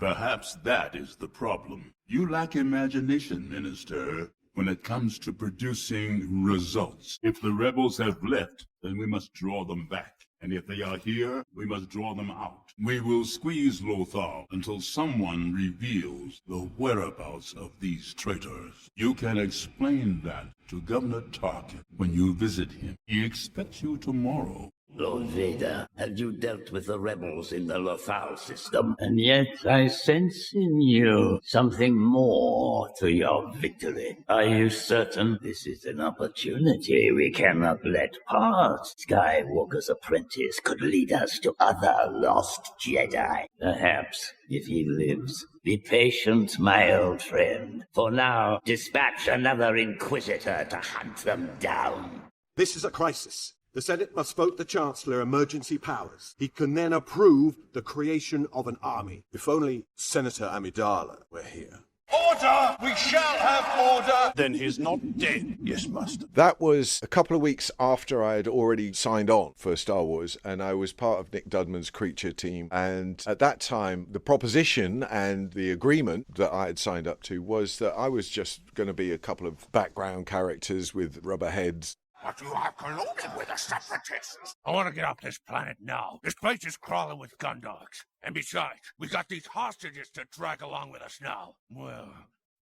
Perhaps that is the problem. You lack imagination, Minister, when it comes to producing results. If the rebels have left, then we must draw them back. And if they are here, we must draw them out. We will squeeze Lothal until someone reveals the whereabouts of these traitors. You can explain that to Governor Tarkin when you visit him. He expects you tomorrow. Lord Vader, have you dealt with the rebels in the Lothal system? And yet I sense in you something more to your victory. Are you certain this is an opportunity we cannot let pass? Skywalker's apprentice could lead us to other lost Jedi. Perhaps, if he lives. Be patient, my old friend. For now, dispatch another Inquisitor to hunt them down. This is a crisis. The Senate must vote the Chancellor emergency powers. He can then approve the creation of an army. If only Senator Amidala were here. Order! We shall have order! Then he's not dead. Yes, Master. That was a couple of weeks after I had already signed on for Star Wars, and I was part of Nick Dudman's Creature team. And at that time, the proposition and the agreement that I had signed up to was that I was just going to be a couple of background characters with rubber heads. But you are colluding with the Separatists. I want to get off this planet now. This place is crawling with gun dogs. And besides, we got these hostages to drag along with us now. Well,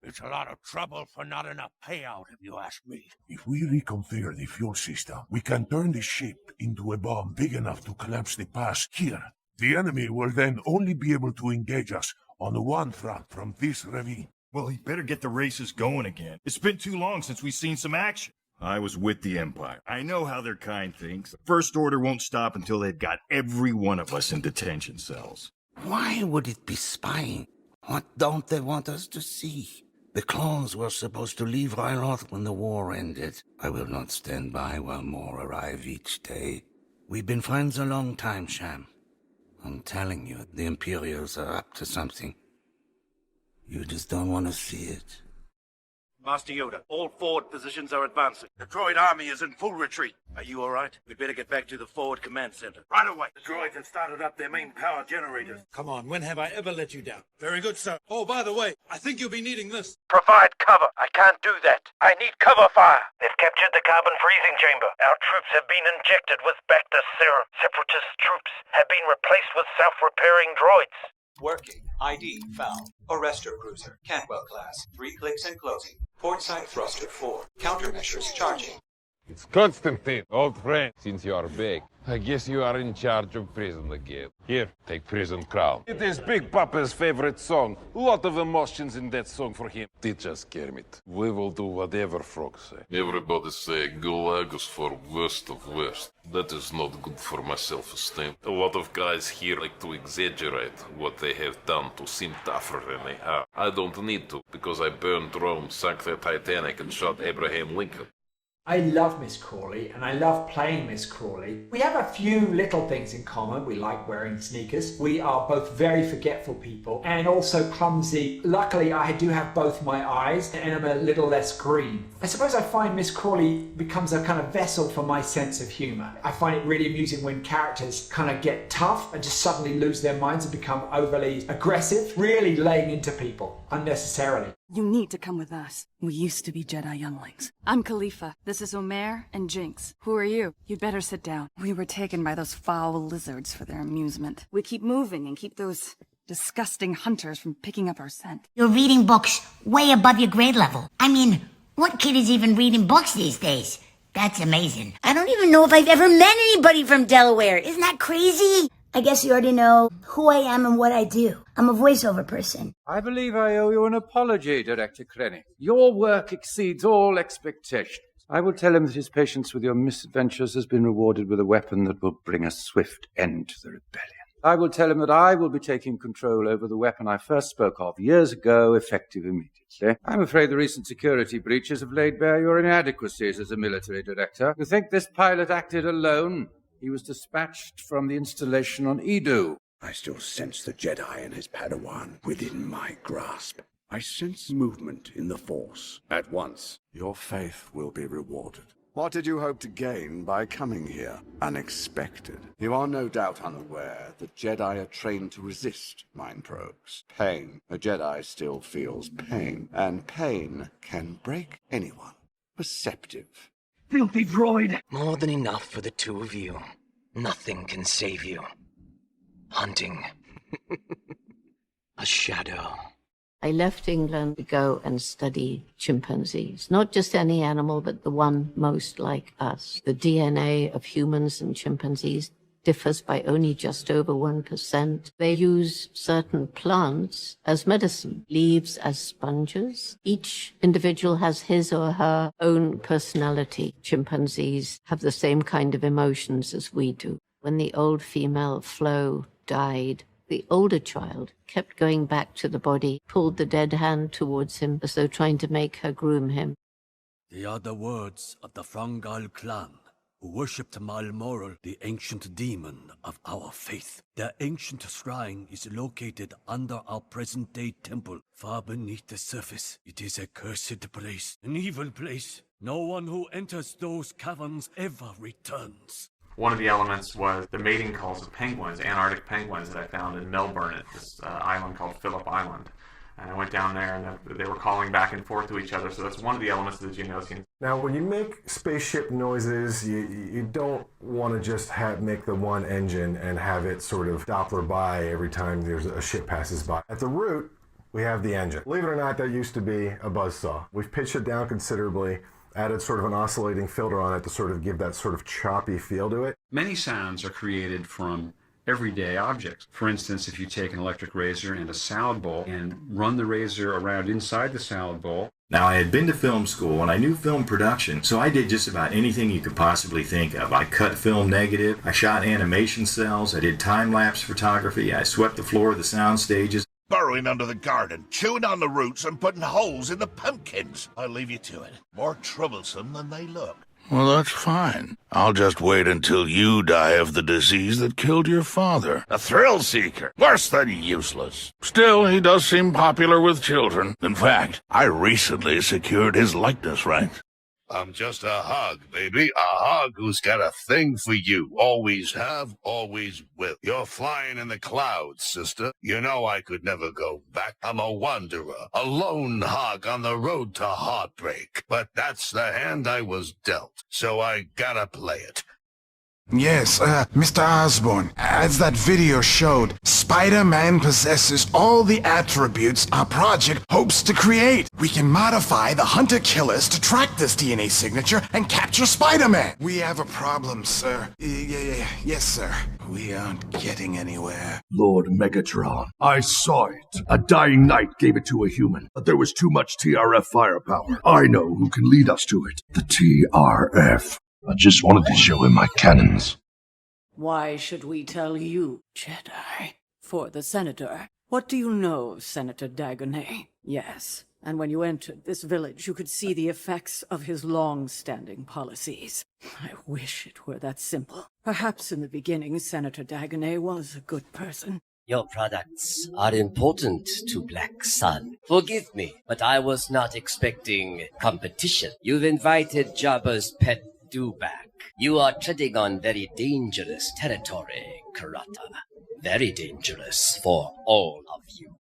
it's a lot of trouble for not enough payout, if you ask me. If we reconfigure the fuel system, we can turn the ship into a bomb big enough to collapse the pass here. The enemy will then only be able to engage us on one front from this ravine. Well, he better get the races going again. It's been too long since we've seen some action. I was with the Empire. I know how their kind thinks. The First Order won't stop until they've got every one of us in detention cells. Why would it be spying? What don't they want us to see? The clones were supposed to leave Ryloth when the war ended. I will not stand by while more arrive each day. We've been friends a long time, Sham. I'm telling you, the Imperials are up to something. You just don't want to see it. Master Yoda, all forward positions are advancing. The droid army is in full retreat. Are you all right? We'd better get back to the forward command center. Right away. The droids have started up their main power generators. Come on, when have I ever let you down? Very good, sir. Oh, by the way, I think you'll be needing this. Provide cover. I can't do that. I need cover fire. They've captured the carbon freezing chamber. Our troops have been injected with Bacta serum. Separatist troops have been replaced with self-repairing droids. Working. ID found. Arrestor cruiser. Cantwell class. 3 clicks and closing. Port side thruster 4. Countermeasures charging. It's Constantine, old friend. Since you are back, I guess you are in charge of prison again. Here, take Prison Crown. It is Big Papa's favorite song. Lot of emotions in that song for him. Teach us, Kermit. We will do whatever frogs say. Everybody say Gulag is for worst of worst. That is not good for my self-esteem. A lot of guys here like to exaggerate what they have done to seem tougher than they are. I don't need to, because I burned Rome, sank the Titanic, and shot Abraham Lincoln. I love Miss Crawley, and I love playing Miss Crawley. We have a few little things in common. We like wearing sneakers. We are both very forgetful people and also clumsy. Luckily, I do have both my eyes and I'm a little less green. I suppose I find Miss Crawley becomes a kind of vessel for my sense of humour. I find it really amusing when characters kind of get tough and just suddenly lose their minds and become overly aggressive, really laying into people unnecessarily. You need to come with us. We used to be Jedi younglings. I'm Khalifa. This is Omer and Jinx. Who are you? You'd better sit down. We were taken by those foul lizards for their amusement. We keep moving and keep those disgusting hunters from picking up our scent. You're reading books way above your grade level. I mean, what kid is even reading books these days? That's amazing. I don't even know if I've ever met anybody from Delaware. Isn't that crazy? I guess you already know who I am and what I do. I'm a voiceover person. I believe I owe you an apology, Director Krennic. Your work exceeds all expectations. I will tell him that his patience with your misadventures has been rewarded with a weapon that will bring a swift end to the rebellion. I will tell him that I will be taking control over the weapon I first spoke of years ago, effective immediately. I'm afraid the recent security breaches have laid bare your inadequacies as a military director. You think this pilot acted alone? He was dispatched from the installation on Edo. I still sense the Jedi and his Padawan within my grasp. I sense movement in the Force. At once, your faith will be rewarded. What did you hope to gain by coming here? Unexpected. You are no doubt unaware that Jedi are trained to resist mind probes. Pain. A Jedi still feels pain, and pain can break anyone. Perceptive. Filthy droid! More than enough for the two of you. Nothing can save you. Hunting. A shadow. I left England to go and study chimpanzees. Not just any animal, but the one most like us. The DNA of humans and chimpanzees differs by only just over 1%. They use certain plants as medicine, leaves as sponges. Each individual has his or her own personality. Chimpanzees have the same kind of emotions as we do. When the old female Flo died, the older child kept going back to the body, pulled the dead hand towards him as though trying to make her groom him. They are the words of the Frangal clan, who worshipped Malmoral, the ancient demon of our faith. Their ancient shrine is located under our present-day temple, far beneath the surface. It is a cursed place, an evil place. No one who enters those caverns ever returns. One of the elements was the mating calls of penguins, Antarctic penguins that I found in Melbourne at this island called Phillip Island. And I went down there and they were calling back and forth to each other, so that's one of the elements of the Geonosian. Now, when you make spaceship noises, you don't want to just make the one engine and have it sort of Doppler by every time there's a ship passes by. At the root, we have the engine. Believe it or not, that used to be a buzzsaw. We've pitched it down considerably, added sort of an oscillating filter on it to sort of give that sort of choppy feel to it. Many sounds are created from everyday objects. For instance, if you take an electric razor and a salad bowl and run the razor around inside the salad bowl. Now, I had been to film school and I knew film production, so I did just about anything you could possibly think of. I cut film negative, I shot animation cells, I did time-lapse photography, I swept the floor of the sound stages. Burrowing under the garden, chewing on the roots and putting holes in the pumpkins. I'll leave you to it. More troublesome than they look. Well, that's fine. I'll just wait until you die of the disease that killed your father. A thrill seeker. Worse than useless. Still, he does seem popular with children. In fact, I recently secured his likeness rights. I'm just a hog, baby. A hog who's got a thing for you. Always have, always will. You're flying in the clouds, sister. You know I could never go back. I'm a wanderer, a lone hog on the road to heartbreak. But that's the hand I was dealt, so I gotta play it. Yes, Mr. Osborn, as that video showed, Spider-Man possesses all the attributes our project hopes to create. We can modify the hunter-killers to track this DNA signature and capture Spider-Man. We have a problem, sir. Yes, sir. We aren't getting anywhere. Lord Megatron, I saw it. A dying knight gave it to a human, but there was too much TRF firepower. I know who can lead us to it. The TRF. I just wanted to show him my cannons. Why should we tell you, Jedi? For the Senator. What do you know of Senator Dagonet? Yes, and when you entered this village, you could see the effects of his long-standing policies. I wish it were that simple. Perhaps in the beginning, Senator Dagonet was a good person. Your products are important to Black Sun. Forgive me, but I was not expecting competition. You've invited Jabba's pet Dewback. You are treading on very dangerous territory, Karata. Very dangerous for all of you.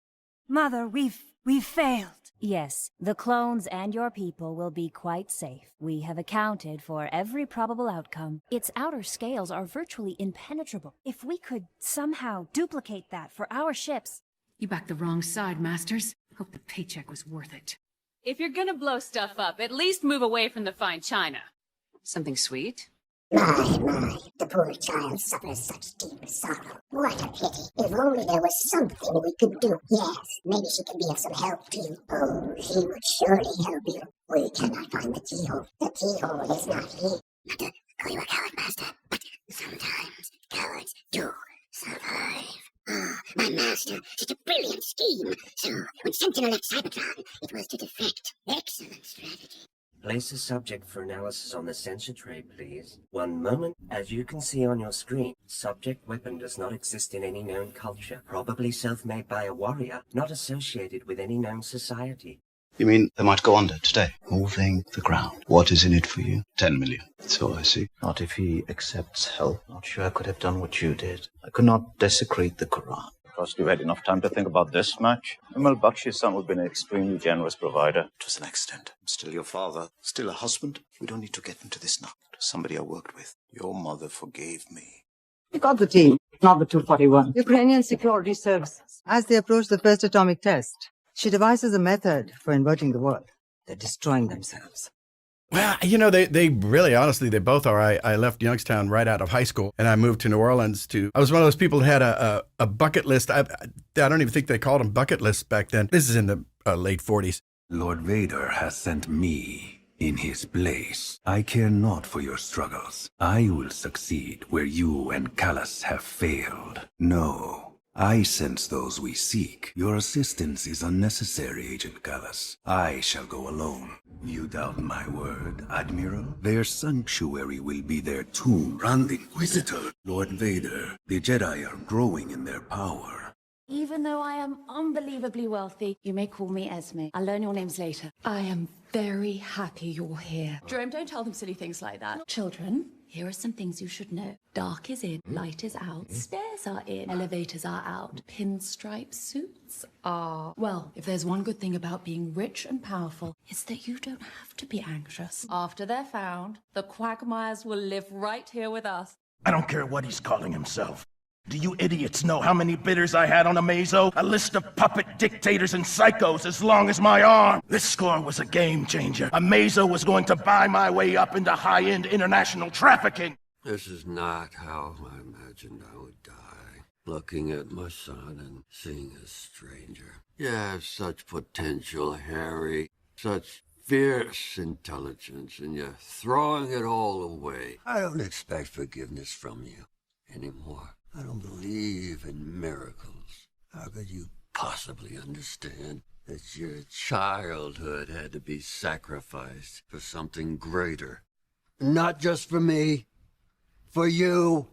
Mother, we've failed. Yes, the clones and your people will be quite safe. We have accounted for every probable outcome. Its outer scales are virtually impenetrable. If we could somehow duplicate that for our ships... You backed the wrong side, Masters. Hope the paycheck was worth it. If you're gonna blow stuff up, at least move away from the fine china. Something sweet? My, the poor child suffers such deep sorrow. What a pity. If only there was something we could do. Yes, maybe she could be of some help to you. Oh, she would surely help you. We cannot find the keyhole. The keyhole is not here. Not to call you a coward, Master, but sometimes cowards do survive. Ah, my master, such a brilliant scheme. So, when Sentinel left Cybertron, it was to defect. Excellent strategy. Place the subject for analysis on the sensor tray, please. One moment. As you can see on your screen, subject weapon does not exist in any known culture. Probably self-made by a warrior, not associated with any known society. You mean they might go under today? Moving the ground. What is in it for you? 10 million. That's all I see. Not if he accepts help. Not sure I could have done what you did. I could not desecrate the Quran. Trust you've had enough time to think about this much. Imam Bakshi's son would have been an extremely generous provider. To an extent. I'm still your father. Still a husband. We don't need to get into this now. Somebody I worked with. Your mother forgave me. We got the team, not the 241. Ukrainian security services. As they approach the first atomic test, she devises a method for inverting the world. They're destroying themselves. Well, they really, honestly, they both are. I left Youngstown right out of high school, and I moved to New Orleans I was one of those people who had a bucket list. I don't even think they called them bucket lists back then. This is in the late 40s. Lord Vader has sent me in his place. I care not for your struggles. I will succeed where you and Callus have failed. No. I sense those we seek. Your assistance is unnecessary, Agent Callus. I shall go alone. You doubt my word, Admiral? Their sanctuary will be their tomb. Grand Inquisitor, Lord Vader, the Jedi are growing in their power. Even though I am unbelievably wealthy, you may call me Esme. I'll learn your names later. I am very happy you're here. Jerome, don't tell them silly things like that. Children, here are some things you should know. Dark is in, light is out, stairs are in, elevators are out, pinstripe suits are... Well, if there's one good thing about being rich and powerful, it's that you don't have to be anxious. After they're found, the Quagmires will live right here with us. I don't care what he's calling himself. Do you idiots know how many bidders I had on Amazo? A list of puppet dictators and psychos as long as my arm. This score was a game changer. Amazo was going to buy my way up into high-end international trafficking. This is not how I imagined I would die. Looking at my son and seeing a stranger. You have such potential, Harry. Such fierce intelligence, and you're throwing it all away. I don't expect forgiveness from you anymore. I don't believe in miracles. How could you possibly understand that your childhood had to be sacrificed for something greater? Not just for me, for you.